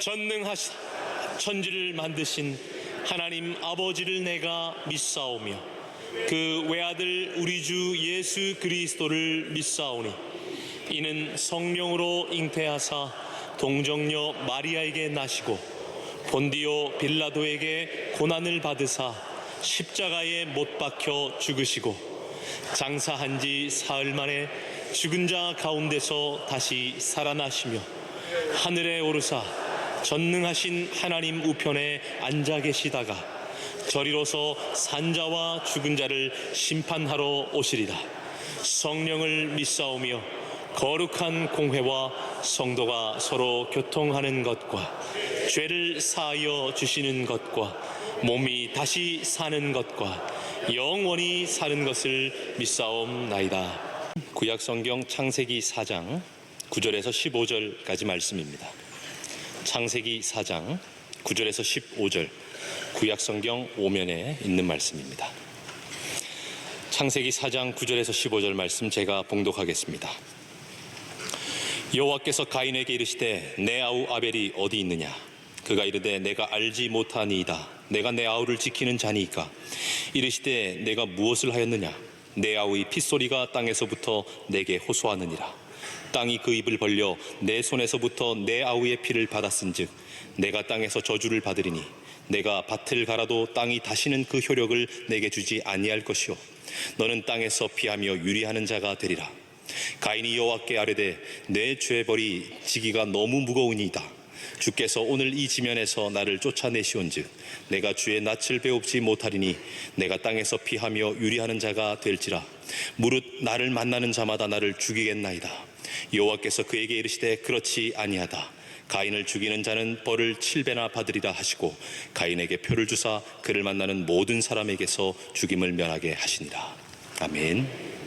전능하신 천지를 만드신 하나님 아버지를 내가 믿사오며 그 외아들 우리 주 예수 그리스도를 믿사오니 이는 성령으로 잉태하사 동정녀 마리아에게 나시고 본디오 빌라도에게 고난을 받으사 십자가에 못 박혀 죽으시고 장사한 지 사흘 만에 죽은 자 가운데서 다시 살아나시며 하늘에 오르사 전능하신 하나님 우편에 앉아 계시다가 저리로서 산자와 죽은 자를 심판하러 오시리라. 성령을 믿사오며 거룩한 공회와 성도가 서로 교통하는 것과 죄를 사하여 주시는 것과 몸이 다시 사는 것과 영원히 사는 것을 믿사옵나이다. 구약성경 창세기 4장 9절에서 15절까지 말씀입니다. 창세기 4장 9절에서 15절 구약성경 5면에 있는 말씀입니다. 창세기 4장 9절에서 15절 말씀 제가 봉독하겠습니다. 여호와께서 가인에게 이르시되 내 아우 아벨이 어디 있느냐? 그가 이르되 내가 알지 못하니이다. 내가 내 아우를 지키는 자니이까. 이르시되 내가 무엇을 하였느냐? 내 아우의 핏소리가 땅에서부터 내게 호소하느니라. 땅이 그 입을 벌려 내 손에서부터 내 아우의 피를 받았은즉 내가 땅에서 저주를 받으리니 내가 밭을 갈아도 땅이 다시는 그 효력을 내게 주지 아니할 것이요 너는 땅에서 피하며 유리하는 자가 되리라. 가인이 여호와께 아뢰되 내 죄벌이 지기가 너무 무거우니이다. 주께서 오늘 이 지면에서 나를 쫓아내시온즉 내가 주의 낯을 배웁지 못하리니 내가 땅에서 피하며 유리하는 자가 될지라. 무릇 나를 만나는 자마다 나를 죽이겠나이다. 여호와께서 그에게 이르시되 그렇지 아니하다. 가인을 죽이는 자는 벌을 7배나 받으리라 하시고 가인에게 표를 주사 그를 만나는 모든 사람에게서 죽임을 면하게 하시니라. 아멘.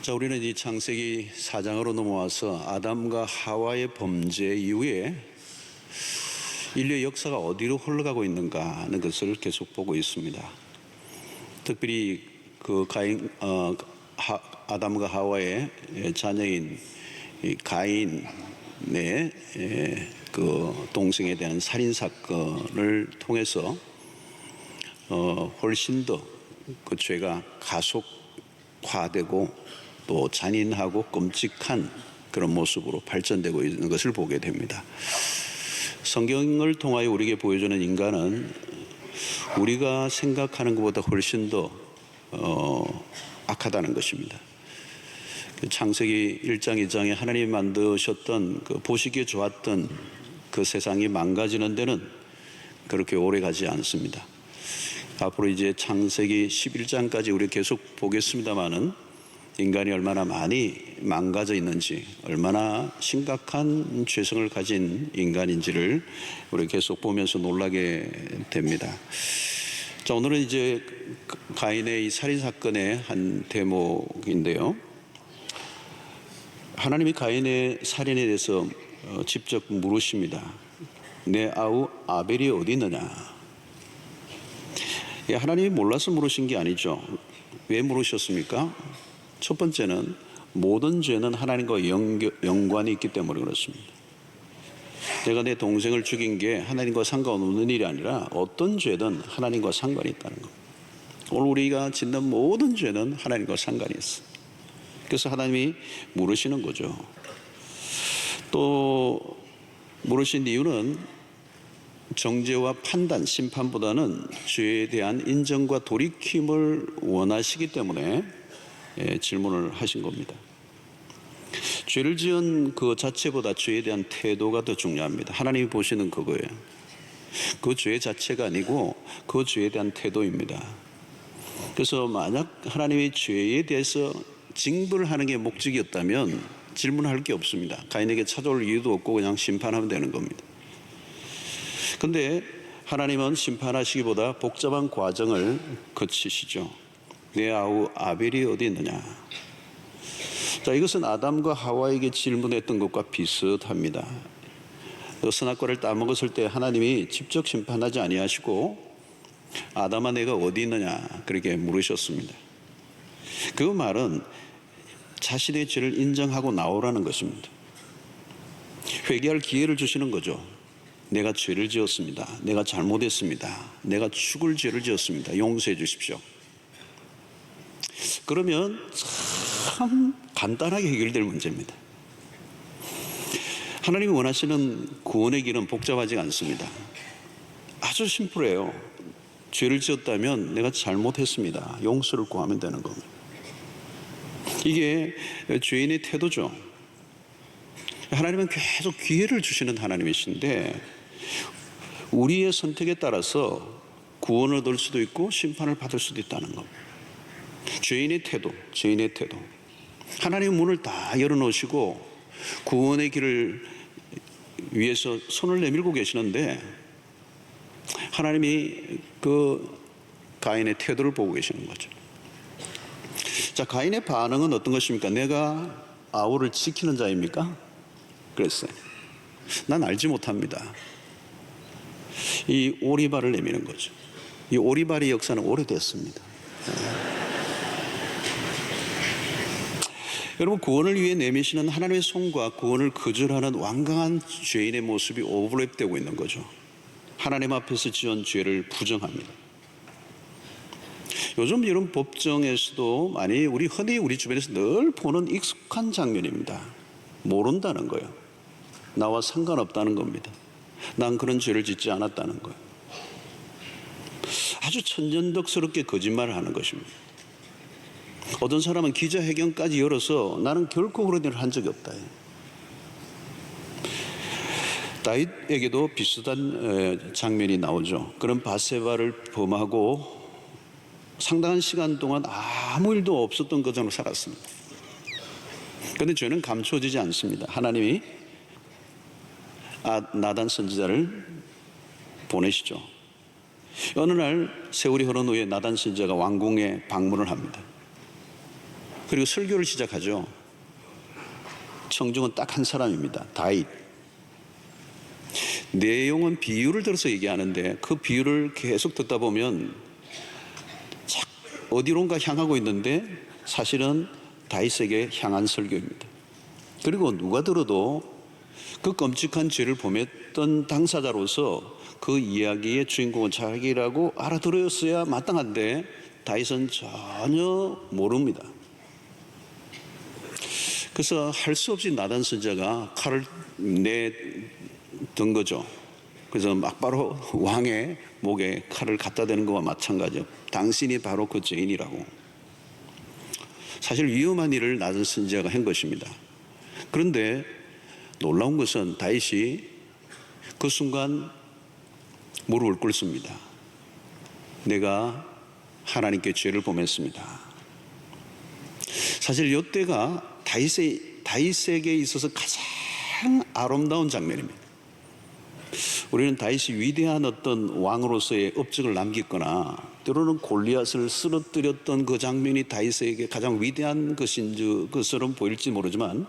자, 우리는 이 창세기 4장으로 넘어와서 아담과 하와의 범죄 이후에 인류의 역사가 어디로 흘러가고 있는가 하는 것을 계속 보고 있습니다. 특별히 그 아담과 하와의 자녀인 가인의 그 동생에 대한 살인 사건을 통해서 훨씬 더 그 죄가 가속화되고 또 잔인하고 끔찍한 그런 모습으로 발전되고 있는 것을 보게 됩니다. 성경을 통하여 우리에게 보여주는 인간은 우리가 생각하는 것보다 훨씬 더 악하다는 것입니다. 창세기 1장 2장에 하나님이 만드셨던 그 보시기에 좋았던 그 세상이 망가지는 데는 그렇게 오래 가지 않습니다. 앞으로 이제 창세기 11장까지 우리 계속 보겠습니다마는 인간이 얼마나 많이 망가져 있는지, 얼마나 심각한 죄성을 가진 인간인지를 우리 계속 보면서 놀라게 됩니다. 자, 오늘은 이제 가인의 이 살인 사건의 한 대목인데요. 하나님이 가인의 살인에 대해서 직접 물으십니다. 내 아우 아벨이 어디 있느냐? 하나님이 몰라서 물으신 게 아니죠. 왜 물으셨습니까? 첫 번째는 모든 죄는 하나님과 연관이 있기 때문에 그렇습니다. 내가 내 동생을 죽인 게 하나님과 상관없는 일이 아니라 어떤 죄든 하나님과 상관이 있다는 겁니다. 오늘 우리가 짓는 모든 죄는 하나님과 상관이 있어요. 그래서 하나님이 물으시는 거죠. 또 물으신 이유는 정죄와 판단, 심판보다는 죄에 대한 인정과 돌이킴을 원하시기 때문에 질문을 하신 겁니다. 죄를 지은 그 자체보다 죄에 대한 태도가 더 중요합니다. 하나님이 보시는 그거예요. 그 죄 자체가 아니고 그 죄에 대한 태도입니다. 그래서 만약 하나님이 죄에 대해서 징벌을 하는 게 목적이었다면 질문할 게 없습니다. 가인에게 찾아올 이유도 없고 그냥 심판하면 되는 겁니다. 그런데 하나님은 심판하시기보다 복잡한 과정을 거치시죠. 내 아우 아벨이 어디 있느냐? 자, 이것은 아담과 하와에게 질문했던 것과 비슷합니다. 선악과를 따먹었을 때 하나님이 직접 심판하지 아니하시고 아담아 내가 어디 있느냐 그렇게 물으셨습니다. 그 말은 자신의 죄를 인정하고 나오라는 것입니다. 회개할 기회를 주시는 거죠. 내가 죄를 지었습니다. 내가 잘못했습니다. 내가 죽을 죄를 지었습니다. 용서해 주십시오. 그러면 참 간단하게 해결될 문제입니다. 하나님이 원하시는 구원의 길은 복잡하지 않습니다. 아주 심플해요. 죄를 지었다면 내가 잘못했습니다. 용서를 구하면 되는 겁니다. 이게 죄인의 태도죠. 하나님은 계속 기회를 주시는 하나님이신데 우리의 선택에 따라서 구원을 얻을 수도 있고 심판을 받을 수도 있다는 겁니다. 죄인의 태도. 하나님의 문을 다 열어놓으시고 구원의 길을 위해서 손을 내밀고 계시는데 하나님이 그 가인의 태도를 보고 계시는 거죠. 자, 가인의 반응은 어떤 것입니까? 내가 아우를 지키는 자입니까? 그랬어요. 난 알지 못합니다. 이 오리발을 내미는 거죠. 이 오리발의 역사는 오래됐습니다. 여러분, 구원을 위해 내미시는 하나님의 손과 구원을 거절하는 완강한 죄인의 모습이 오버랩되고 있는 거죠. 하나님 앞에서 지은 죄를 부정합니다. 요즘 이런 법정에서도 흔히 우리 주변에서 늘 보는 익숙한 장면입니다. 모른다는 거예요. 나와 상관없다는 겁니다. 난 그런 죄를 짓지 않았다는 거예요. 아주 천연덕스럽게 거짓말을 하는 것입니다. 어떤 사람은 기자회견까지 열어서 나는 결코 그런 일을 한 적이 없다. 다윗에게도 비슷한 장면이 나오죠. 그런 바세바를 범하고 상당한 시간 동안 아무 일도 없었던 것처럼 살았습니다. 그런데 죄는 감추어지지 않습니다. 하나님이 나단 선지자를 보내시죠. 어느 날 세월이 흐른 후에 나단 선지자가 왕궁에 방문을 합니다. 그리고 설교를 시작하죠. 청중은 딱 한 사람입니다. 다윗. 내용은 비유를 들어서 얘기하는데 그 비유를 계속 듣다 보면 어디론가 향하고 있는데 사실은 다윗에게 향한 설교입니다. 그리고 누가 들어도 그 끔찍한 죄를 범했던 당사자로서 그 이야기의 주인공은 자기라고 알아들었어야 마땅한데 다윗은 전혀 모릅니다. 그래서 할 수 없이 나단 선지자가 칼을 내든 거죠. 그래서 막바로 왕의 목에 칼을 갖다 대는 것과 마찬가지죠. 당신이 바로 그 죄인이라고. 사실 위험한 일을 나단 선지자가 한 것입니다. 그런데 놀라운 것은 다윗이 그 순간 무릎을 꿇습니다. 내가 하나님께 죄를 범했습니다. 사실 이때가 다윗에게 있어서 가장 아름다운 장면입니다. 우리는 다윗이 위대한 어떤 왕으로서의 업적을 남겼거나 때로는 골리앗을 쓰러뜨렸던 그 장면이 다윗에게 가장 위대한 것처럼 보일지 모르지만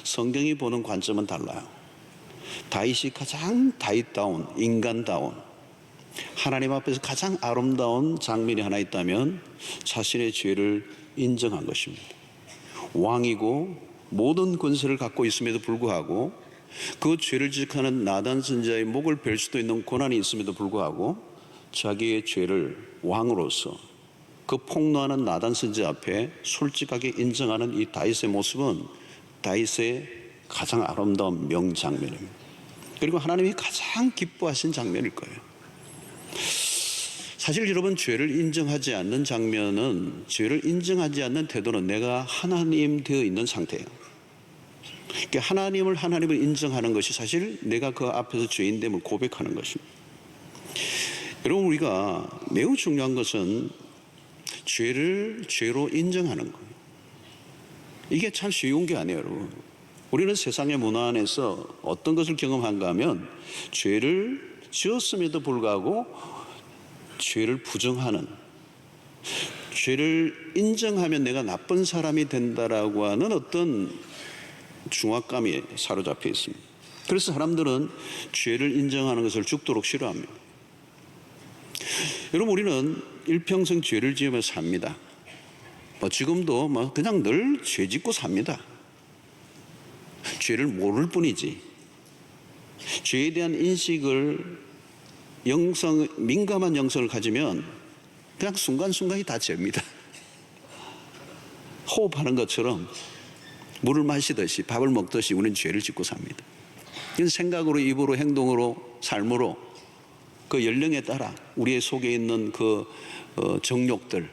성경이 보는 관점은 달라요. 다윗이 가장 다윗다운, 인간다운, 하나님 앞에서 가장 아름다운 장면이 하나 있다면 자신의 죄를 인정한 것입니다. 왕이고 모든 권세를 갖고 있음에도 불구하고 그 죄를 지적하는 나단 선지자의 목을 벨 수도 있는 고난이 있음에도 불구하고 자기의 죄를 왕으로서 그 폭로하는 나단 선지자 앞에 솔직하게 인정하는 이 다윗의 모습은 다윗의 가장 아름다운 명장면입니다. 그리고 하나님이 가장 기뻐하신 장면일 거예요. 사실 여러분, 죄를 인정하지 않는 장면은, 죄를 인정하지 않는 태도는 내가 하나님 되어 있는 상태예요. 그러니까 하나님을 인정하는 것이 사실 내가 그 앞에서 죄인됨을 고백하는 것입니다. 여러분, 우리가 매우 중요한 것은 죄를 죄로 인정하는 거예요. 이게 참 쉬운 게 아니에요, 여러분. 우리는 세상의 문화 안에서 어떤 것을 경험한가 하면 죄를 지었음에도 불구하고 죄를 부정하는, 죄를 인정하면 내가 나쁜 사람이 된다라고 하는 어떤 중압감에 사로잡혀 있습니다. 그래서 사람들은 죄를 인정하는 것을 죽도록 싫어합니다. 여러분, 우리는 일평생 죄를 지으며 삽니다. 지금도 그냥 늘 죄 짓고 삽니다. 죄를 모를 뿐이지. 죄에 대한 인식을 민감한 영성을 가지면 그냥 순간순간이 다 죄입니다. 호흡하는 것처럼 물을 마시듯이 밥을 먹듯이 우리는 죄를 짓고 삽니다. 이건 생각으로, 입으로, 행동으로, 삶으로 그 연령에 따라 우리의 속에 있는 그 정욕들.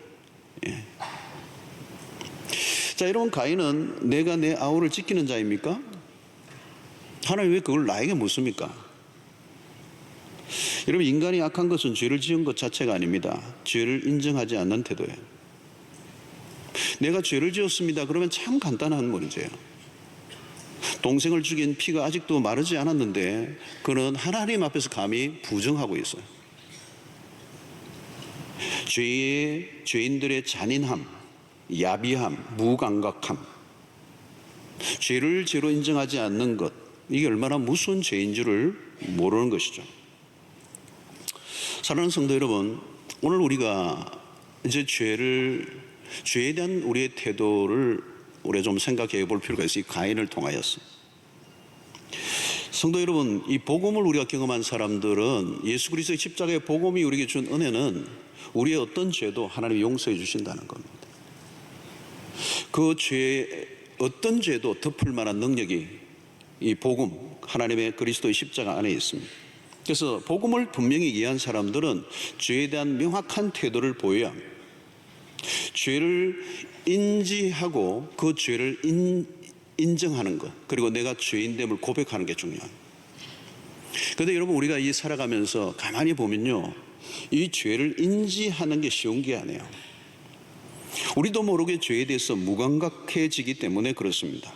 예. 자, 여러분, 가인은 내가 내 아우를 지키는 자입니까? 하나님 왜 그걸 나에게 묻습니까? 여러분, 인간이 악한 것은 죄를 지은 것 자체가 아닙니다. 죄를 인정하지 않는 태도예요. 내가 죄를 지었습니다. 그러면 참 간단한 문제예요. 동생을 죽인 피가 아직도 마르지 않았는데 그는 하나님 앞에서 감히 부정하고 있어요. 죄인들의 잔인함, 야비함, 무감각함, 죄를 죄로 인정하지 않는 것, 이게 얼마나 무서운 죄인 줄을 모르는 것이죠. 사랑하는 성도 여러분, 오늘 우리가 이제 죄에 대한 우리의 태도를 우리가 좀 생각해 볼 필요가 있어요. 이 가인을 통하여서. 성도 여러분, 이 복음을 우리가 경험한 사람들은 예수 그리스도의 십자가의 복음이 우리에게 준 은혜는 우리의 어떤 죄도 하나님이 용서해 주신다는 겁니다. 그 죄, 어떤 죄도 덮을 만한 능력이 이 복음, 하나님의 그리스도의 십자가 안에 있습니다. 그래서 복음을 분명히 이해한 사람들은 죄에 대한 명확한 태도를 보여야 합니다. 죄를 인지하고 그 죄를 인정하는 것, 그리고 내가 죄인됨을 고백하는 게 중요합니다. 그런데 여러분, 우리가 이 살아가면서 가만히 보면요, 이 죄를 인지하는 게 쉬운 게 아니에요. 우리도 모르게 죄에 대해서 무감각해지기 때문에 그렇습니다.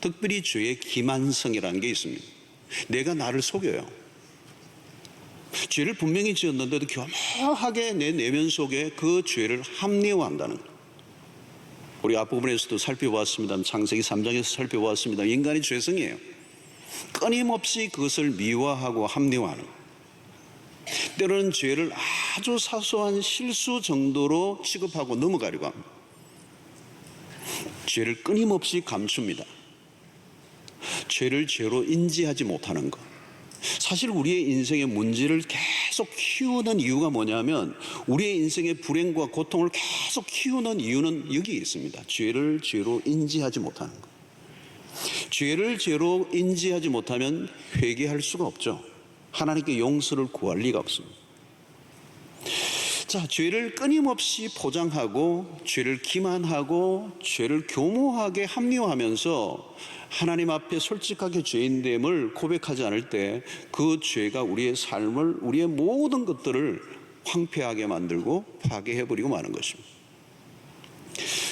특별히 죄의 기만성이라는 게 있습니다. 내가 나를 속여요. 죄를 분명히 지었는데도 교묘하게 내 내면 속에 그 죄를 합리화한다는 거예요. 우리 앞부분에서도 살펴보았습니다. 창세기 3장에서 살펴보았습니다. 인간이 죄성이에요. 끊임없이 그것을 미화하고 합리화하는, 때로는 죄를 아주 사소한 실수 정도로 취급하고 넘어가려고 합니다. 죄를 끊임없이 감춥니다. 죄를 죄로 인지하지 못하는 것. 사실 우리의 인생의 문제를 계속 키우는 이유가 뭐냐면, 우리의 인생의 불행과 고통을 계속 키우는 이유는 여기에 있습니다. 죄를 죄로 인지하지 못하는 것. 죄를 죄로 인지하지 못하면 회개할 수가 없죠. 하나님께 용서를 구할 리가 없습니다. 자, 죄를 끊임없이 포장하고, 죄를 기만하고, 죄를 교모하게 합리화하면서 하나님 앞에 솔직하게 죄인됨을 고백하지 않을 때 그 죄가 우리의 삶을, 우리의 모든 것들을 황폐하게 만들고 파괴해버리고 마는 것입니다.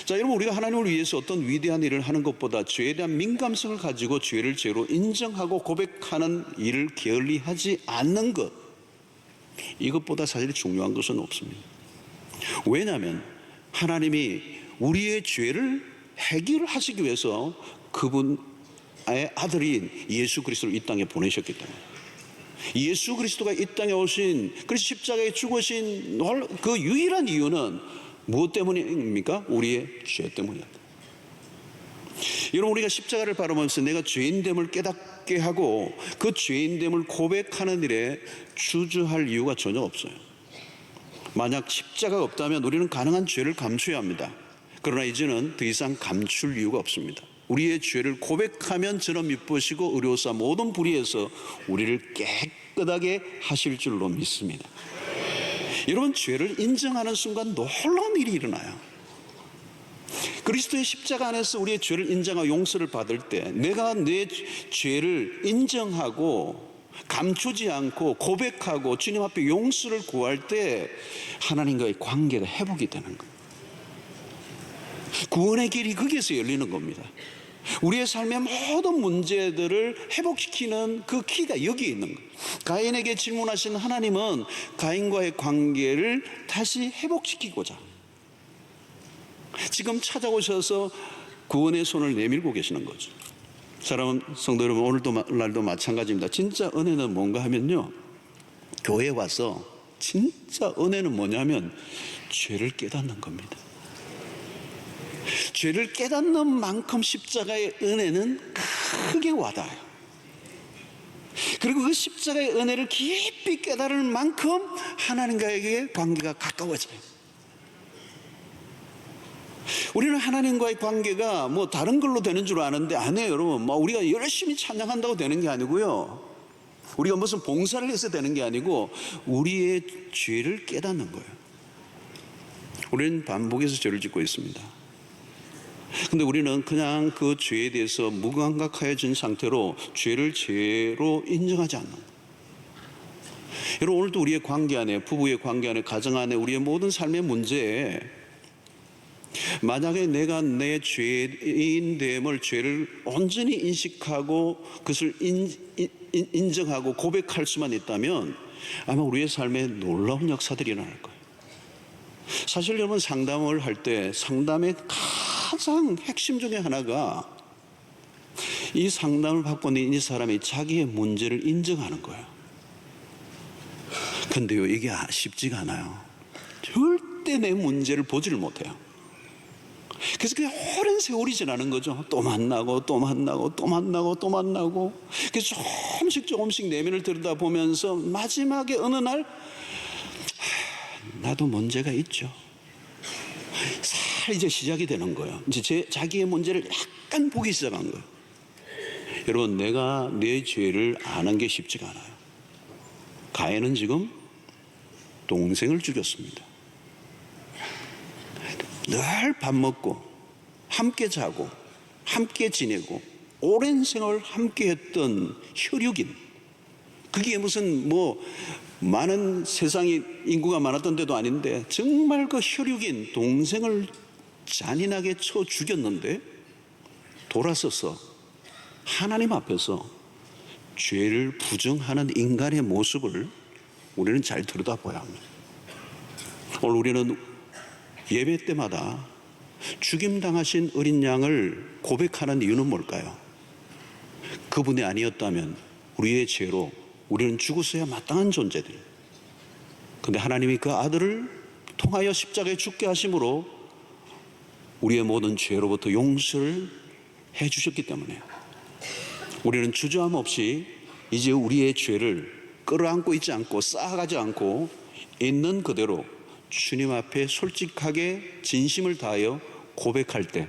자, 여러분, 우리가 하나님을 위해서 어떤 위대한 일을 하는 것보다 죄에 대한 민감성을 가지고 죄를 죄로 인정하고 고백하는 일을 게을리하지 않는 것, 이것보다 사실 중요한 것은 없습니다. 왜냐하면 하나님이 우리의 죄를 해결하시기 위해서 그분의 아들인 예수 그리스도를 이 땅에 보내셨기 때문에, 예수 그리스도가 이 땅에 오신, 그래서 십자가에 죽으신 그 유일한 이유는 무엇 때문입니까? 우리의 죄 때문이었다. 여러분, 우리가 십자가를 바라보면서 내가 죄인됨을 깨닫게 하고 그 죄인됨을 고백하는 일에 주저할 이유가 전혀 없어요. 만약 십자가가 없다면 우리는 가능한 죄를 감춰야 합니다. 그러나 이제는 더 이상 감출 이유가 없습니다. 우리의 죄를 고백하면 저는 미쁘시고 의로우사 모든 불의에서 우리를 깨끗하게 하실 줄로 믿습니다. 여러분, 죄를 인정하는 순간 놀라운 일이 일어나요. 그리스도의 십자가 안에서 우리의 죄를 인정하고 용서를 받을 때, 내가 내 죄를 인정하고 감추지 않고 고백하고 주님 앞에 용서를 구할 때 하나님과의 관계가 회복이 되는 거예요. 구원의 길이 거기에서 열리는 겁니다. 우리의 삶의 모든 문제들을 회복시키는 그 키가 여기에 있는 거예요. 가인에게 질문하신 하나님은 가인과의 관계를 다시 회복시키고자 지금 찾아오셔서 구원의 손을 내밀고 계시는 거죠. 사랑하는 성도 여러분, 오늘도 마찬가지입니다. 진짜 은혜는 뭔가 하면요, 교회에 와서 진짜 은혜는 뭐냐면 죄를 깨닫는 겁니다. 죄를 깨닫는 만큼 십자가의 은혜는 크게 와닿아요. 그리고 그 십자가의 은혜를 깊이 깨달을 만큼 하나님과의 관계가 가까워져요. 우리는 하나님과의 관계가 뭐 다른 걸로 되는 줄 아는데 아니에요, 여러분. 뭐 우리가 열심히 찬양한다고 되는 게 아니고요, 우리가 무슨 봉사를 해서 되는 게 아니고 우리의 죄를 깨닫는 거예요. 우리는 반복해서 죄를 짓고 있습니다. 근데 우리는 그냥 그 죄에 대해서 무감각해진 상태로 죄를 죄로 인정하지 않는 거예요. 여러분, 오늘도 우리의 관계 안에, 부부의 관계 안에, 가정 안에, 우리의 모든 삶의 문제에 만약에 내가 내 죄인됨을, 죄를 온전히 인식하고 그것을 인정하고 고백할 수만 있다면 아마 우리의 삶에 놀라운 역사들이 일어날 거예요. 사실 여러분, 상담을 할 때 상담의 가장 핵심 중에 하나가 이 상담을 받고 있는 이 사람이 자기의 문제를 인정하는 거예요. 근데요, 이게 쉽지가 않아요. 절대 내 문제를 보지를 못해요. 그래서 그냥 오랜 세월이 지나는 거죠. 또 만나고 또 만나고 또 만나고 또 만나고, 그래서 조금씩 내면을 들여다보면서 마지막에 어느 날 나도 문제가 있죠. 이제 시작이 되는 거예요. 이제 자기의 문제를 약간 보기 시작한 거예요. 여러분, 내가 내 죄를 아는 게 쉽지가 않아요. 가인은 지금 동생을 죽였습니다. 늘 밥 먹고 함께 자고 함께 지내고 오랜 생활을 함께 했던 혈육인, 그게 무슨 뭐 많은 세상이 인구가 많았던 데도 아닌데 정말 그 혈육인 동생을 잔인하게 쳐 죽였는데 돌아서서 하나님 앞에서 죄를 부정하는 인간의 모습을 우리는 잘 들여다봐야 합니다. 오늘 우리는 예배 때마다 죽임당하신 어린 양을 고백하는 이유는 뭘까요? 그분이 아니었다면 우리의 죄로 우리는 죽었어야 마땅한 존재들. 그런데 하나님이 그 아들을 통하여 십자가에 죽게 하심으로 우리의 모든 죄로부터 용서를 해주셨기 때문에 우리는 주저함 없이 이제 우리의 죄를 끌어안고 있지 않고 쌓아가지 않고 있는 그대로 주님 앞에 솔직하게 진심을 다하여 고백할 때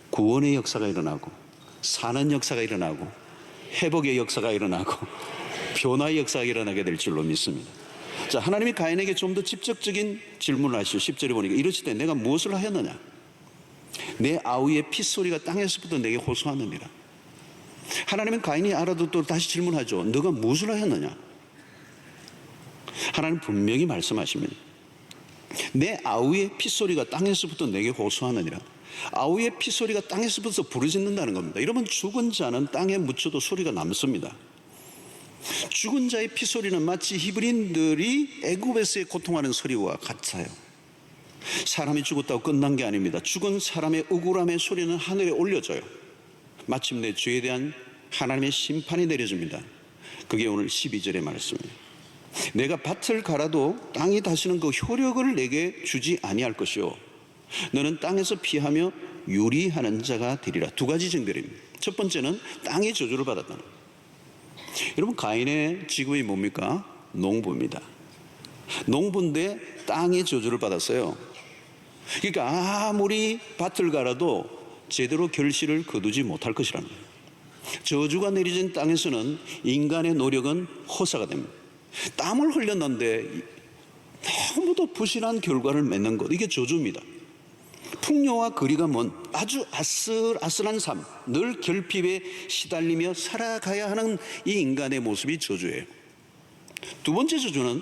구원의 역사가 일어나고 사는 역사가 일어나고 회복의 역사가 일어나고 변화의 역사가 일어나게 될 줄로 믿습니다. 자, 하나님이 가인에게 좀 더 직접적인 질문을 하시죠. 10절에 보니까 이르시되 내가 무엇을 하였느냐? 내 아우의 핏소리가 땅에서부터 내게 호소하느니라. 하나님은 가인이 알아도 또 다시 질문하죠. 너가 무엇을 하였느냐? 하나님 분명히 말씀하십니다. 내 아우의 핏소리가 땅에서부터 내게 호소하느니라. 아우의 핏소리가 땅에서부터 부르짖는다는 겁니다. 여러분, 죽은 자는 땅에 묻혀도 소리가 남습니다. 죽은 자의 핏소리는 마치 히브리인들이 애굽에서의 고통하는 소리와 같아요. 사람이 죽었다고 끝난 게 아닙니다. 죽은 사람의 억울함의 소리는 하늘에 올려져요. 마침내 죄에 대한 하나님의 심판이 내려집니다. 그게 오늘 12절의 말씀이에요. 내가 밭을 갈아도 땅이 다시는 그 효력을 내게 주지 아니할 것이요 너는 땅에서 피하며 유리하는 자가 되리라. 두 가지 징별입니다. 첫 번째는 땅의 저주를 받았다는 거예요. 여러분, 가인의 직업이 뭡니까? 농부입니다. 농부인데 땅의 저주를 받았어요. 그러니까 아무리 밭을 갈아도 제대로 결실을 거두지 못할 것이라는 거예요. 저주가 내려진 땅에서는 인간의 노력은 허사가 됩니다. 땀을 흘렸는데 너무도 부실한 결과를 맺는 것, 이게 저주입니다. 풍요와 거리가 먼 아주 아슬아슬한 삶, 늘 결핍에 시달리며 살아가야 하는 이 인간의 모습이 저주예요. 두 번째 저주는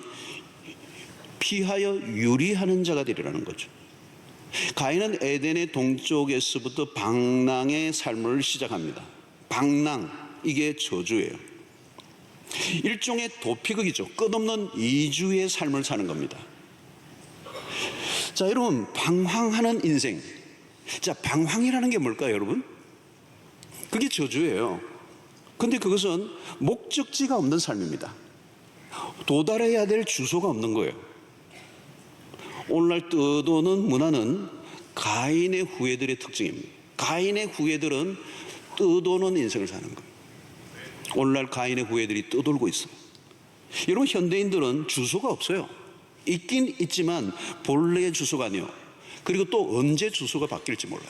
피하여 유리하는 자가 되리라는 거죠. 가인은 에덴의 동쪽에서부터 방랑의 삶을 시작합니다. 방랑, 이게 저주예요. 일종의 도피극이죠. 끝없는 이주의 삶을 사는 겁니다. 자, 여러분, 방황하는 인생. 자, 방황이라는 게 뭘까요, 여러분? 그게 저주예요. 근데 그것은 목적지가 없는 삶입니다. 도달해야 될 주소가 없는 거예요. 오늘날 떠도는 문화는 가인의 후예들의 특징입니다. 가인의 후예들은 떠도는 인생을 사는 거예요. 오늘날 가인의 후예들이 떠돌고 있어요. 여러분, 현대인들은 주소가 없어요. 있긴 있지만 본래의 주소가 아니에요. 그리고 또 언제 주소가 바뀔지 몰라요.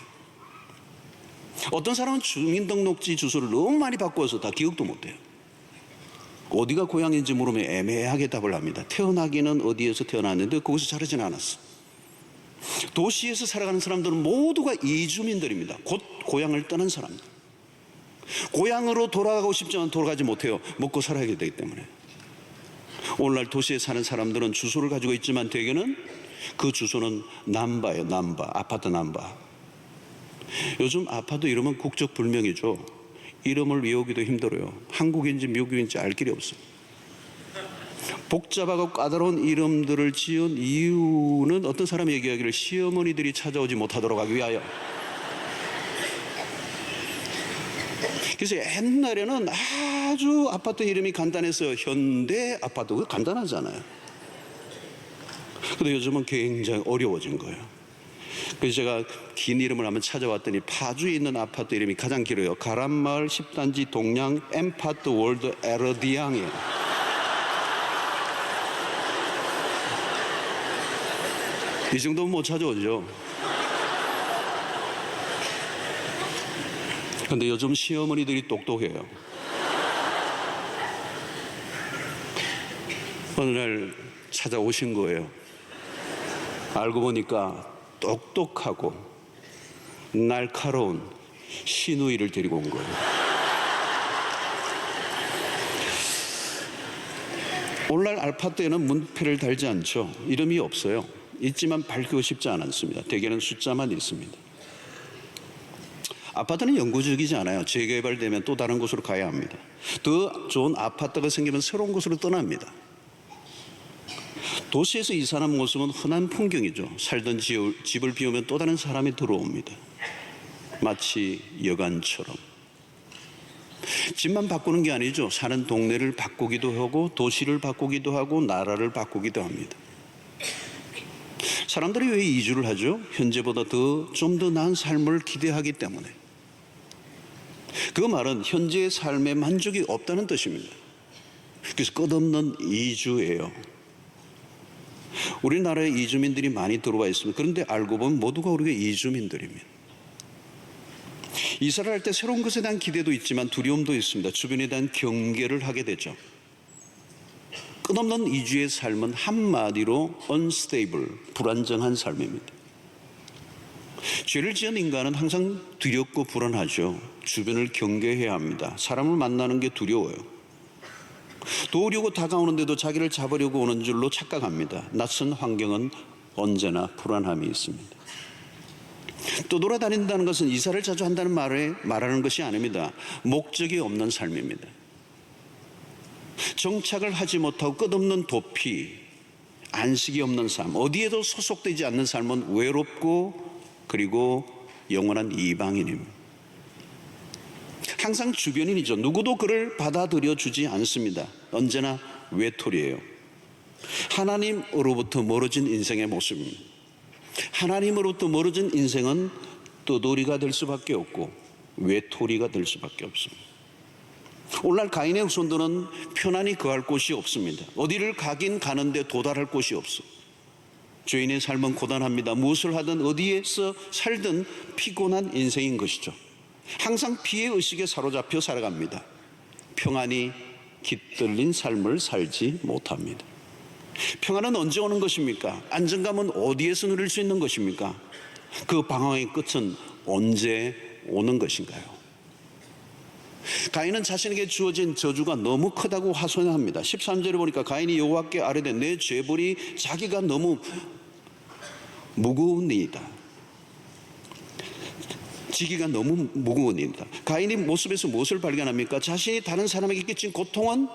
어떤 사람은 주민등록지 주소를 너무 많이 바꿔서 다 기억도 못해요. 어디가 고향인지 물으면 애매하게 답을 합니다. 태어나기는 어디에서 태어났는데 거기서 자라지는 않았어. 도시에서 살아가는 사람들은 모두가 이주민들입니다. 곧 고향을 떠난 사람들. 고향으로 돌아가고 싶지만 돌아가지 못해요. 먹고 살아야 되기 때문에. 오늘날 도시에 사는 사람들은 주소를 가지고 있지만 대개는 그 주소는 남바예요. 남바, 아파트 남바. 요즘 아파트 이름은 국적 불명이죠. 이름을 외우기도 힘들어요. 한국인지 미국인지 알 길이 없어요. 복잡하고 까다로운 이름들을 지은 이유는 어떤 사람이 얘기하기를 시어머니들이 찾아오지 못하도록 하기 위하여. 그래서 옛날에는 아주 아파트 이름이 간단해서 현대 아파트, 그거 간단하잖아요. 근데 요즘은 굉장히 어려워진 거예요. 그래서 제가 긴 이름을 한번 찾아왔더니 파주에 있는 아파트 이름이 가장 길어요. 가란마을 10단지 동양 엠파트 월드 에러디앙이에요. 이 정도면 못 찾아오죠. 근데 요즘 시어머니들이 똑똑해요. 어느 날 찾아오신 거예요. 알고 보니까 똑똑하고 날카로운 시누이를 데리고 온 거예요. 오늘날 아파트에는 문패를 달지 않죠. 이름이 없어요. 있지만 밝히고 싶지 않습니다. 대개는 숫자만 있습니다. 아파트는 영구적이지 않아요. 재개발되면 또 다른 곳으로 가야 합니다. 더 좋은 아파트가 생기면 새로운 곳으로 떠납니다. 도시에서 이사하는 모습은 흔한 풍경이죠. 살던 집을 비우면 또 다른 사람이 들어옵니다. 마치 여관처럼. 집만 바꾸는 게 아니죠. 사는 동네를 바꾸기도 하고 도시를 바꾸기도 하고 나라를 바꾸기도 합니다. 사람들이 왜 이주를 하죠? 현재보다 좀 더 나은 삶을 기대하기 때문에. 그 말은 현재의 삶에 만족이 없다는 뜻입니다. 그래서 끝없는 이주예요. 우리나라에 이주민들이 많이 들어와 있습니다. 그런데 알고 보면 모두가 우리가 이주민들입니다. 이사를 할 때 새로운 것에 대한 기대도 있지만 두려움도 있습니다. 주변에 대한 경계를 하게 되죠. 끝없는 이주의 삶은 한마디로 unstable, 불안정한 삶입니다. 죄를 지은 인간은 항상 두렵고 불안하죠. 주변을 경계해야 합니다. 사람을 만나는 게 두려워요. 도우려고 다가오는데도 자기를 잡으려고 오는 줄로 착각합니다. 낯선 환경은 언제나 불안함이 있습니다. 또 돌아다닌다는 것은 이사를 자주 한다는 말하는 것이 아닙니다. 목적이 없는 삶입니다. 정착을 하지 못하고 끝없는 도피, 안식이 없는 삶, 어디에도 소속되지 않는 삶은 외롭고 그리고 영원한 이방인입니다. 항상 주변인이죠. 누구도 그를 받아들여 주지 않습니다. 언제나 외톨이에요. 하나님으로부터 멀어진 인생의 모습입니다. 하나님으로부터 멀어진 인생은 떠돌이가 될 수밖에 없고 외톨이가 될 수밖에 없습니다. 오늘날 가인의 후손들은 편안히 거할 곳이 없습니다. 어디를 가긴 가는데 도달할 곳이 없어. 죄인의 삶은 고단합니다. 무엇을 하든 어디에서 살든 피곤한 인생인 것이죠. 항상 피해 의식에 사로잡혀 살아갑니다. 평안히 깃들린 삶을 살지 못합니다. 평안은 언제 오는 것입니까? 안정감은 어디에서 누릴 수 있는 것입니까? 그 방황의 끝은 언제 오는 것인가요? 가인은 자신에게 주어진 저주가 너무 크다고 하소연합니다. 13절에 보니까 가인이 여호와께 아뢰되 내 죄벌이 자기가 너무 무거우니이다. 지기가 너무 무거우니이다. 가인이 모습에서 무엇을 발견합니까? 자신이 다른 사람에게 끼친 고통은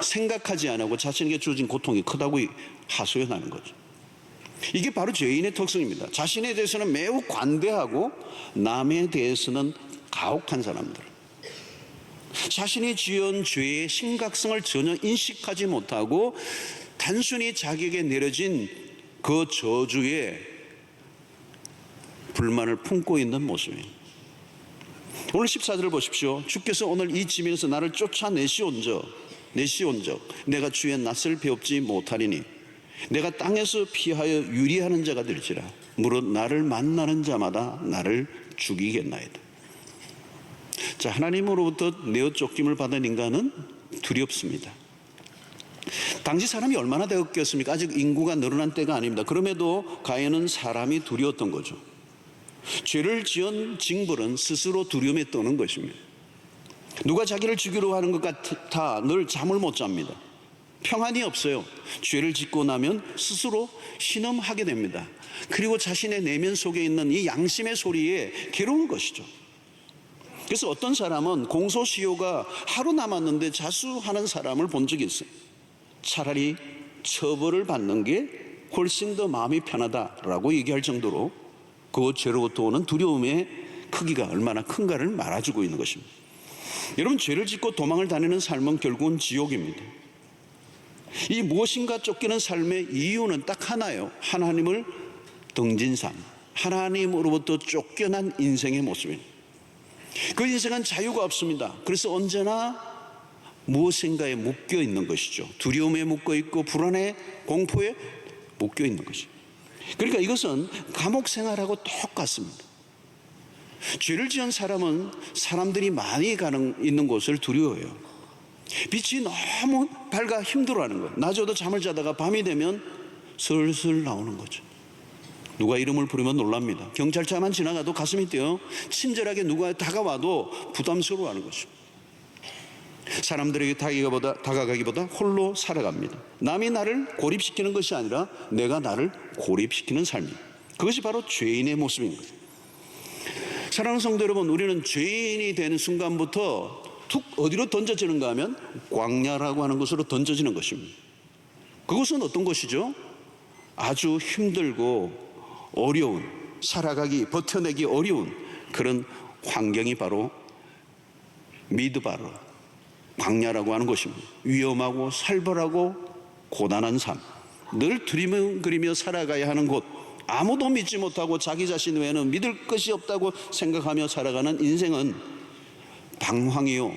생각하지 않고 자신에게 주어진 고통이 크다고 하소연하는 거죠. 이게 바로 죄인의 특성입니다. 자신에 대해서는 매우 관대하고 남에 대해서는 가혹한 사람들. 자신이 지은 죄의 심각성을 전혀 인식하지 못하고 단순히 자기에게 내려진 그 저주에 불만을 품고 있는 모습입니다. 오늘 14절을 보십시오. 주께서 오늘 이 지면에서 나를 쫓아내시온적 내가 주의 낯을 배웁지 못하리니 내가 땅에서 피하여 유리하는 자가 될지라 무릇 나를 만나는 자마다 나를 죽이겠나이다. 자, 하나님으로부터 내어 쫓김을 받은 인간은 두렵습니다. 당시 사람이 얼마나 되었겠습니까? 아직 인구가 늘어난 때가 아닙니다. 그럼에도 가인은 사람이 두려웠던 거죠. 죄를 지은 징벌은 스스로 두려움에 떠는 것입니다. 누가 자기를 죽이려고 하는 것 같아 늘 잠을 못 잡니다. 평안이 없어요. 죄를 짓고 나면 스스로 신음하게 됩니다. 그리고 자신의 내면 속에 있는 이 양심의 소리에 괴로운 것이죠. 그래서 어떤 사람은 공소시효가 하루 남았는데 자수하는 사람을 본 적이 있어요. 차라리 처벌을 받는 게 훨씬 더 마음이 편하다라고 얘기할 정도로 그 죄로부터 오는 두려움의 크기가 얼마나 큰가를 말해주고 있는 것입니다. 여러분, 죄를 짓고 도망을 다니는 삶은 결국은 지옥입니다. 이 무엇인가 쫓기는 삶의 이유는 딱 하나예요. 하나님을 등진 삶, 하나님으로부터 쫓겨난 인생의 모습입니다. 그 인생은 자유가 없습니다. 그래서 언제나 무엇인가에 묶여 있는 것이죠. 두려움에 묶여 있고 불안에 공포에 묶여 있는 것이죠. 그러니까 이것은 감옥 생활하고 똑같습니다. 죄를 지은 사람은 사람들이 많이 있는 곳을 두려워해요. 빛이 너무 밝아 힘들어하는 거예요. 낮에도 잠을 자다가 밤이 되면 슬슬 나오는 거죠. 누가 이름을 부르면 놀랍니다. 경찰차만 지나가도 가슴이 뛰어. 친절하게 누가 다가와도 부담스러워하는 것이죠. 사람들에게 다가가기보다 홀로 살아갑니다. 남이 나를 고립시키는 것이 아니라 내가 나를 고립시키는 삶입니다. 그것이 바로 죄인의 모습인 거예요. 사랑하는 성도 여러분, 우리는 죄인이 되는 순간부터 툭 어디로 던져지는가 하면 광야라고 하는 곳으로 던져지는 것입니다. 그것은 어떤 것이죠? 아주 힘들고 어려운, 살아가기, 버텨내기 어려운 그런 환경이 바로 미드바르, 광야라고 하는 것입니다. 위험하고 살벌하고 고단한 삶, 늘 두리뭉거리며 살아가야 하는 곳, 아무도 믿지 못하고 자기 자신 외에는 믿을 것이 없다고 생각하며 살아가는 인생은 방황이요,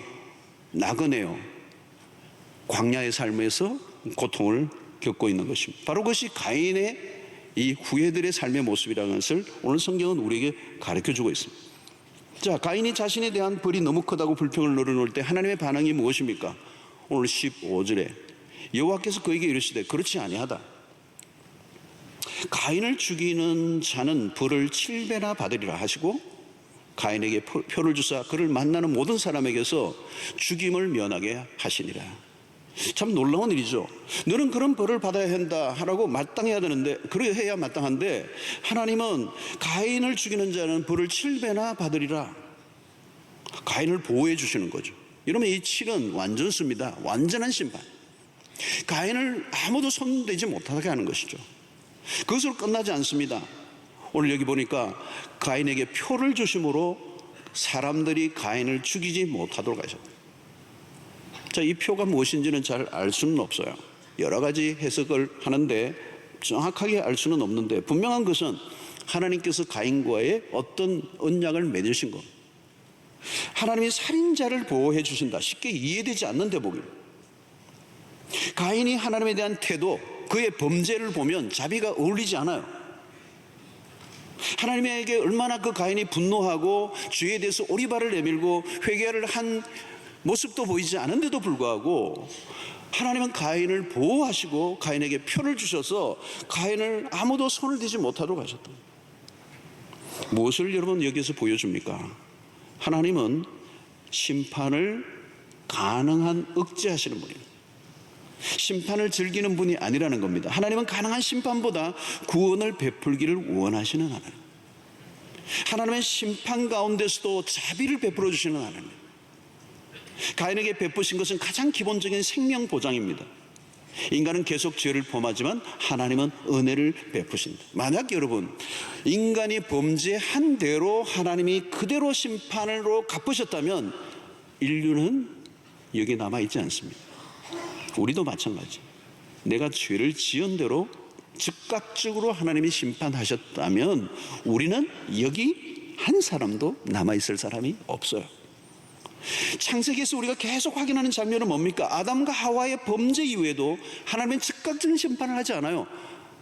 나그네요, 광야의 삶에서 고통을 겪고 있는 것입니다. 바로 그것이 가인의 이 후예들의 삶의 모습이라는 것을 오늘 성경은 우리에게 가르쳐주고 있습니다. 자, 가인이 자신에 대한 벌이 너무 크다고 불평을 늘어놓을 때 하나님의 반응이 무엇입니까? 오늘 15절에 여호와께서 그에게 이르시되 그렇지 아니하다. 가인을 죽이는 자는 벌을 7배나 받으리라 하시고 가인에게 표를 주사 그를 만나는 모든 사람에게서 죽임을 면하게 하시니라. 참 놀라운 일이죠. 너는 그런 벌을 받아야 한다 하라고 마땅해야 되는데, 그래야 해야 마땅한데 하나님은 가인을 죽이는 자는 벌을 7배나 받으리라. 가인을 보호해 주시는 거죠. 이러면 이 7은 완전수입니다. 완전한 심판. 가인을 아무도 손대지 못하게 하는 것이죠. 그것으로 끝나지 않습니다. 오늘 여기 보니까 가인에게 표를 주심으로 사람들이 가인을 죽이지 못하도록 하셨다. 자, 이 표가 무엇인지는 잘 알 수는 없어요. 여러 가지 해석을 하는데 정확하게 알 수는 없는데 분명한 것은 하나님께서 가인과의 어떤 언약을 맺으신 것, 하나님이 살인자를 보호해 주신다, 쉽게 이해되지 않는 대목이에요. 가인이 하나님에 대한 태도, 그의 범죄를 보면 자비가 어울리지 않아요. 하나님에게 얼마나 그 가인이 분노하고 죄에 대해서 오리발을 내밀고 회개를 한 모습도 보이지 않은데도 불구하고 하나님은 가인을 보호하시고 가인에게 표를 주셔서 가인을 아무도 손을 대지 못하도록 하셨다. 무엇을 여러분 여기서 보여줍니까? 하나님은 심판을 가능한 억제하시는 분입니다. 심판을 즐기는 분이 아니라는 겁니다. 하나님은 가능한 심판보다 구원을 베풀기를 원하시는 하나님. 하나님은 심판 가운데서도 자비를 베풀어 주시는 하나님. 가인에게 베푸신 것은 가장 기본적인 생명 보장입니다. 인간은 계속 죄를 범하지만 하나님은 은혜를 베푸신다. 만약 여러분 인간이 범죄한 대로 하나님이 그대로 심판으로 갚으셨다면 인류는 여기 남아있지 않습니다. 우리도 마찬가지. 내가 죄를 지은 대로 즉각적으로 하나님이 심판하셨다면 우리는 여기 한 사람도 남아있을 사람이 없어요. 창세기에서 우리가 계속 확인하는 장면은 뭡니까? 아담과 하와의 범죄 이후에도 하나님은 즉각적인 심판을 하지 않아요.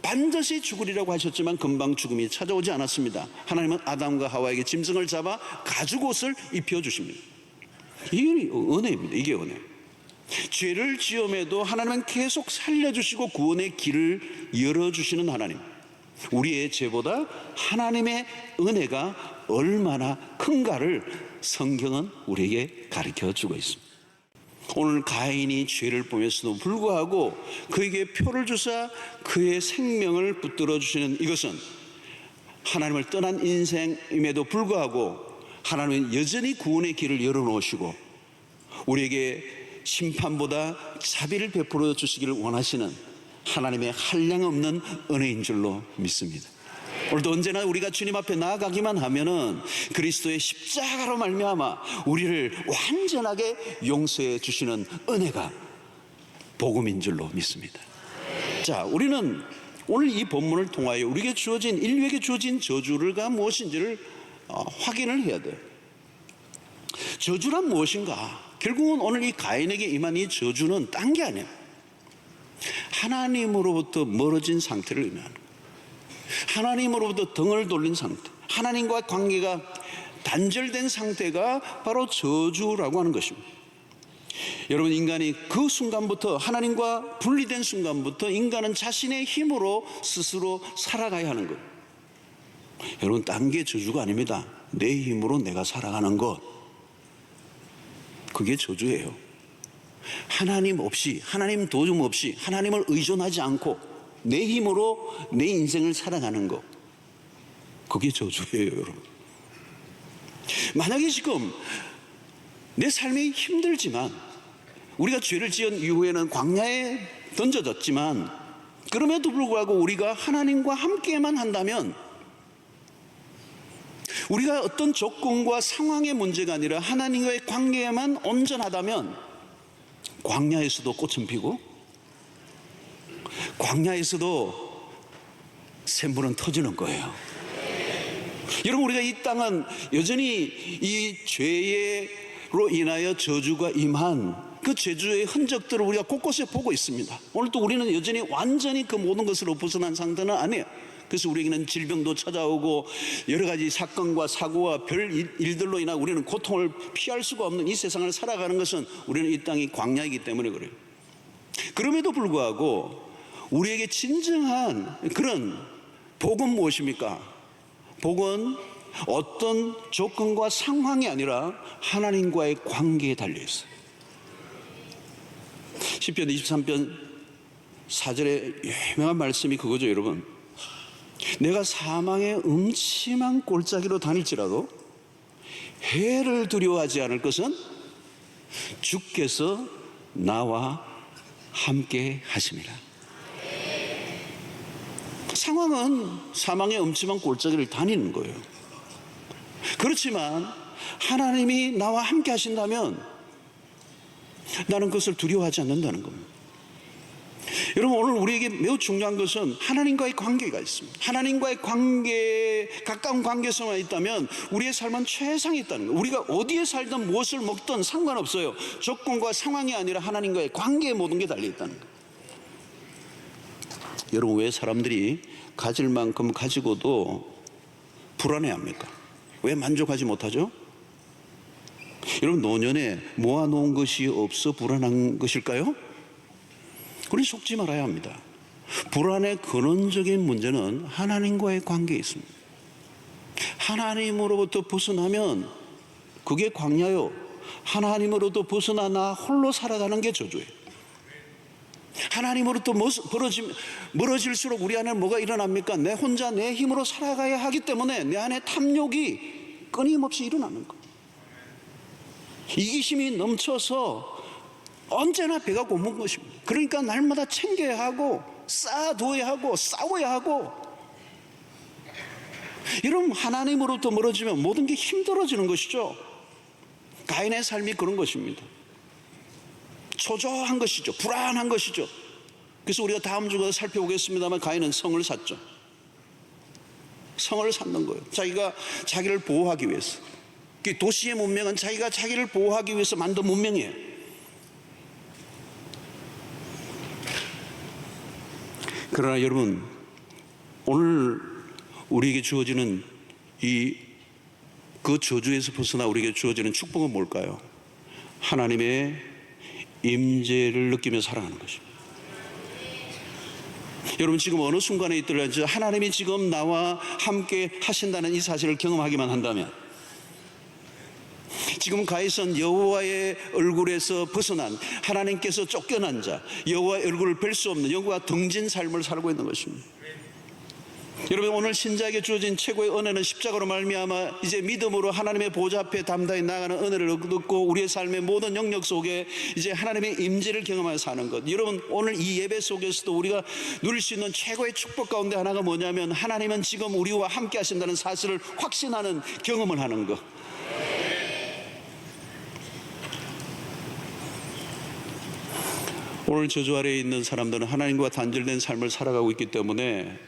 반드시 죽으리라고 하셨지만 금방 죽음이 찾아오지 않았습니다. 하나님은 아담과 하와에게 짐승을 잡아 가죽옷을 입혀주십니다. 이게 은혜입니다. 이게 은혜. 죄를 지음에도 하나님은 계속 살려주시고 구원의 길을 열어주시는 하나님. 우리의 죄보다 하나님의 은혜가 얼마나 큰가를 성경은 우리에게 가르쳐주고 있습니다. 오늘 가인이 죄를 범했음에도 불구하고 그에게 표를 주사 그의 생명을 붙들어 주시는 이것은 하나님을 떠난 인생임에도 불구하고 하나님은 여전히 구원의 길을 열어놓으시고 우리에게 심판보다 자비를 베풀어 주시기를 원하시는 하나님의 한량없는 은혜인 줄로 믿습니다. 오늘도 언제나 우리가 주님 앞에 나아가기만 하면은 그리스도의 십자가로 말미암아 우리를 완전하게 용서해 주시는 은혜가 복음인 줄로 믿습니다. 자, 우리는 오늘 이 본문을 통하여 우리에게 주어진, 인류에게 주어진 저주가 무엇인지를 확인을 해야 돼요. 저주란 무엇인가? 결국은 오늘 이 가인에게 임한 이 저주는 딴 게 아니에요. 하나님으로부터 멀어진 상태를 의미하는 거예요. 하나님으로부터 등을 돌린 상태, 하나님과 관계가 단절된 상태가 바로 저주라고 하는 것입니다. 여러분, 인간이 그 순간부터, 하나님과 분리된 순간부터 인간은 자신의 힘으로 스스로 살아가야 하는 것. 여러분, 딴 게 저주가 아닙니다. 내 힘으로 내가 살아가는 것, 그게 저주예요. 하나님 없이, 하나님 도움 없이, 하나님을 의존하지 않고 내 힘으로 내 인생을 살아가는 것, 그게 저주예요, 여러분. 만약에 지금 내 삶이 힘들지만 우리가 죄를 지은 이후에는 광야에 던져졌지만 그럼에도 불구하고 우리가 하나님과 함께만 한다면, 우리가 어떤 조건과 상황의 문제가 아니라 하나님과의 관계에만 온전하다면 광야에서도 꽃은 피고 광야에서도 샘물은 터지는 거예요. 여러분, 우리가 이 땅은 여전히 이 죄로 인하여 저주가 임한 그 저주의 흔적들을 우리가 곳곳에 보고 있습니다. 오늘도 우리는 여전히 완전히 그 모든 것으로 벗어난 상태는 아니에요. 그래서 우리에게는 질병도 찾아오고 여러 가지 사건과 사고와 별 일들로 인하여 우리는 고통을 피할 수가 없는 이 세상을 살아가는 것은 우리는 이 땅이 광야이기 때문에 그래요. 그럼에도 불구하고 우리에게 진정한 그런 복은 무엇입니까? 복은 어떤 조건과 상황이 아니라 하나님과의 관계에 달려 있어요. 시편 23편 4절에 유명한 말씀이 그거죠, 여러분. 내가 사망의 음침한 골짜기로 다닐지라도 해를 두려워하지 않을 것은 주께서 나와 함께 하심이라. 상황은 사망의 음침한 골짜기를 다니는 거예요. 그렇지만 하나님이 나와 함께 하신다면 나는 그것을 두려워하지 않는다는 겁니다. 여러분, 오늘 우리에게 매우 중요한 것은 하나님과의 관계가 있습니다. 하나님과의 관계, 가까운 관계성만 있다면 우리의 삶은 최상이 있다는 거예요. 우리가 어디에 살든 무엇을 먹든 상관없어요. 조건과 상황이 아니라 하나님과의 관계에 모든 게 달려있다는 거예요. 여러분, 왜 사람들이 가질 만큼 가지고도 불안해합니까? 왜 만족하지 못하죠? 여러분, 노년에 모아놓은 것이 없어 불안한 것일까요? 우리 속지 말아야 합니다. 불안의 근원적인 문제는 하나님과의 관계에 있습니다. 하나님으로부터 벗어나면 그게 광야요. 하나님으로부터 벗어나 나 홀로 살아가는 게 저주예요. 하나님으로부터 멀어질수록 우리 안에 뭐가 일어납니까? 내 혼자 내 힘으로 살아가야 하기 때문에 내 안에 탐욕이 끊임없이 일어나는 거예요. 이기심이 넘쳐서 언제나 배가 고픈 것입니다. 그러니까 날마다 챙겨야 하고 쌓아두어야 하고 싸워야 하고. 여러분, 하나님으로부터 멀어지면 모든 게 힘들어지는 것이죠. 가인의 삶이 그런 것입니다. 초조한 것이죠. 불안한 것이죠. 그래서 우리가 다음 주에 살펴보겠습니다만 가인은 성을 샀죠. 성을 샀는 거예요. 자기가 자기를 보호하기 위해서. 도시의 문명은 자기가 자기를 보호하기 위해서 만든 문명이에요. 그러나 여러분, 오늘 우리에게 주어지는 그 저주에서 벗어나 우리에게 주어지는 축복은 뭘까요? 하나님의 임재를 느끼며 살아가는 것입니다. 여러분, 지금 어느 순간에 있더라도 하나님이 지금 나와 함께 하신다는 이 사실을 경험하기만 한다면, 지금 가이선 여호와의 얼굴에서 벗어난, 하나님께서 쫓겨난 자, 여호와의 얼굴을 뵐 수 없는 영과 등진 삶을 살고 있는 것입니다. 여러분, 오늘 신자에게 주어진 최고의 은혜는 십자가로 말미암아 이제 믿음으로 하나님의 보좌 앞에 담대히 나가는 은혜를 얻고 우리의 삶의 모든 영역 속에 이제 하나님의 임재를 경험하여 사는 것. 여러분, 오늘 이 예배 속에서도 우리가 누릴 수 있는 최고의 축복 가운데 하나가 뭐냐면, 하나님은 지금 우리와 함께 하신다는 사실을 확신하는 경험을 하는 것. 오늘 저주 아래에 있는 사람들은 하나님과 단절된 삶을 살아가고 있기 때문에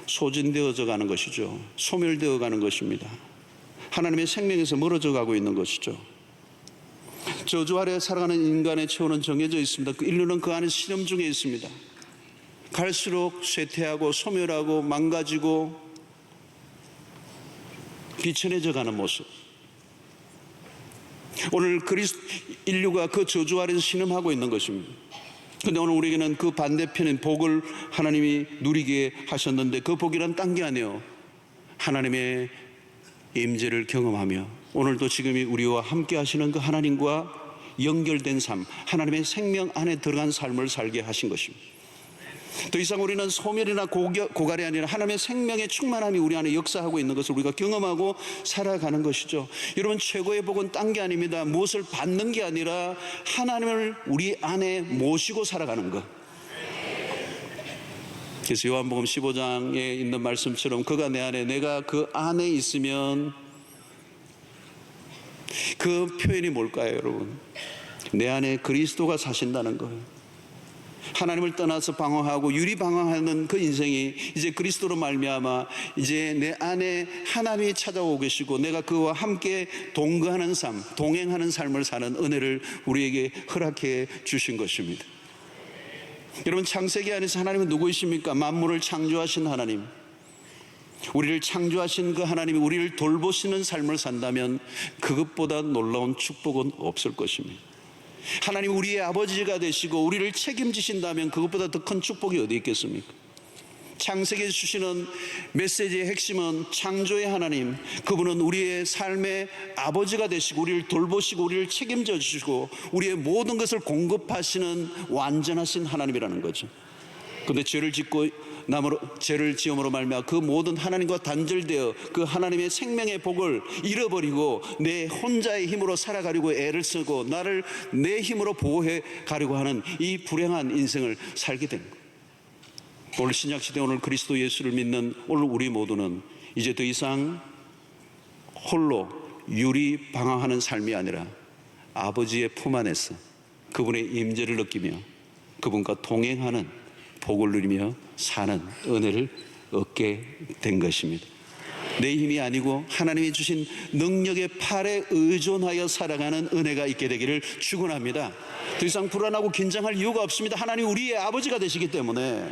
소진되어져 가는 것이죠. 소멸되어 가는 것입니다. 하나님의 생명에서 멀어져 가고 있는 것이죠. 저주 아래 살아가는 인간의 처우는 정해져 있습니다. 그 인류는 그 안에 시험 중에 있습니다. 갈수록 쇠퇴하고 소멸하고 망가지고 비천해져 가는 모습. 오늘 인류가 그 저주 아래서 신음하고 있는 것입니다. 그런데 오늘 우리에게는 그 반대편인 복을 하나님이 누리게 하셨는데, 그 복이란 딴 게 아니에요. 하나님의 임재를 경험하며 오늘도 지금이 우리와 함께 하시는 그 하나님과 연결된 삶, 하나님의 생명 안에 들어간 삶을 살게 하신 것입니다. 더 이상 우리는 소멸이나 고갈이 아니라 하나님의 생명의 충만함이 우리 안에 역사하고 있는 것을 우리가 경험하고 살아가는 것이죠. 여러분, 최고의 복은 딴 게 아닙니다. 무엇을 받는 게 아니라 하나님을 우리 안에 모시고 살아가는 것. 그래서 요한복음 15장에 있는 말씀처럼 그가 내 안에 내가 그 안에 있으면, 그 표현이 뭘까요, 여러분? 내 안에 그리스도가 사신다는 거예요. 하나님을 떠나서 방황하고 유리방황하는 그 인생이 이제 그리스도로 말미암아 이제 내 안에 하나님이 찾아오고 계시고 내가 그와 함께 동거하는 삶, 동행하는 삶을 사는 은혜를 우리에게 허락해 주신 것입니다. 여러분, 창세기 안에서 하나님은 누구이십니까? 만물을 창조하신 하나님. 우리를 창조하신 그 하나님이 우리를 돌보시는 삶을 산다면 그것보다 놀라운 축복은 없을 것입니다. 하나님 우리의 아버지가 되시고 우리를 책임지신다면 그것보다 더 큰 축복이 어디 있겠습니까? 창세기에 주시는 메시지의 핵심은 창조의 하나님, 그분은 우리의 삶의 아버지가 되시고 우리를 돌보시고 우리를 책임져 주시고 우리의 모든 것을 공급하시는 완전하신 하나님이라는 거죠. 그런데 죄를 지음으로 말미암아 그 모든 하나님과 단절되어 그 하나님의 생명의 복을 잃어버리고 내 혼자의 힘으로 살아가려고 애를 쓰고 나를 내 힘으로 보호해 가려고 하는 이 불행한 인생을 살게 된 거예요. 오늘 신약시대, 오늘 그리스도 예수를 믿는 오늘 우리 모두는 이제 더 이상 홀로 유리방황하는 삶이 아니라 아버지의 품 안에서 그분의 임재를 느끼며 그분과 동행하는 복을 누리며 사는 은혜를 얻게 된 것입니다. 내 힘이 아니고 하나님이 주신 능력의 팔에 의존하여 살아가는 은혜가 있게 되기를 축원합니다. 더 이상 불안하고 긴장할 이유가 없습니다. 하나님 우리의 아버지가 되시기 때문에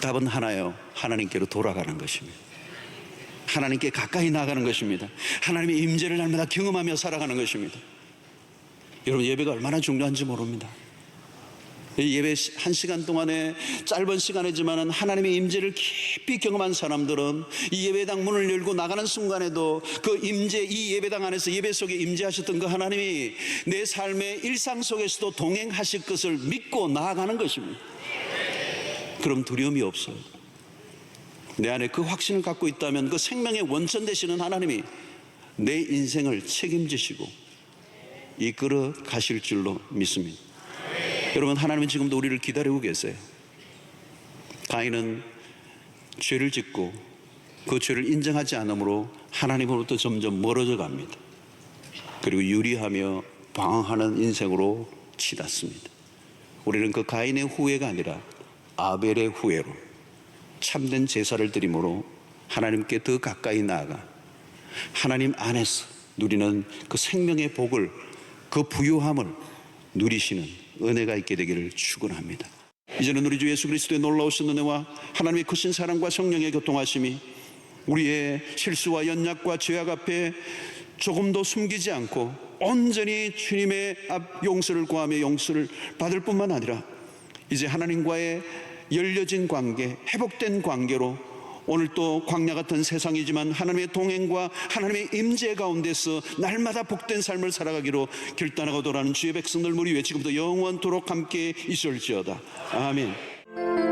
답은 하나요. 하나님께로 돌아가는 것입니다. 하나님께 가까이 나가는 것입니다. 하나님의 임재를 날마다 경험하며 살아가는 것입니다. 여러분, 예배가 얼마나 중요한지 모릅니다. 예배 1시간 동안에 짧은 시간이지만 하나님의 임재를 깊이 경험한 사람들은 이 예배당 문을 열고 나가는 순간에도 그 임재, 이 예배당 안에서 예배 속에 임재하셨던 그 하나님이 내 삶의 일상 속에서도 동행하실 것을 믿고 나아가는 것입니다. 그럼 두려움이 없어요. 내 안에 그 확신을 갖고 있다면 그 생명의 원천 되시는 하나님이 내 인생을 책임지시고 이끌어 가실 줄로 믿습니다. 여러분, 하나님은 지금도 우리를 기다리고 계세요. 가인은 죄를 짓고 그 죄를 인정하지 않으므로 하나님으로부터 점점 멀어져 갑니다. 그리고 유리하며 방황하는 인생으로 치닫습니다. 우리는 그 가인의 후회가 아니라 아벨의 후회로 참된 제사를 드림으로 하나님께 더 가까이 나아가 하나님 안에서 누리는 그 생명의 복을, 그 부유함을 누리시는 은혜가 있게 되기를 축원합니다. 이제는 우리 주 예수 그리스도의 놀라우신 은혜와 하나님의 크신 사랑과 성령의 교통하심이 우리의 실수와 연약과 죄악 앞에 조금도 숨기지 않고 온전히 주님의 앞 용서를 구하며 용서를 받을 뿐만 아니라 이제 하나님과의 열려진 관계, 회복된 관계로 오늘 또 광야 같은 세상이지만 하나님의 동행과 하나님의 임재 가운데서 날마다 복된 삶을 살아가기로 결단하고 돌아가는 주의 백성들 우리 왜 지금부터 영원토록 함께 있을지어다. 아멘.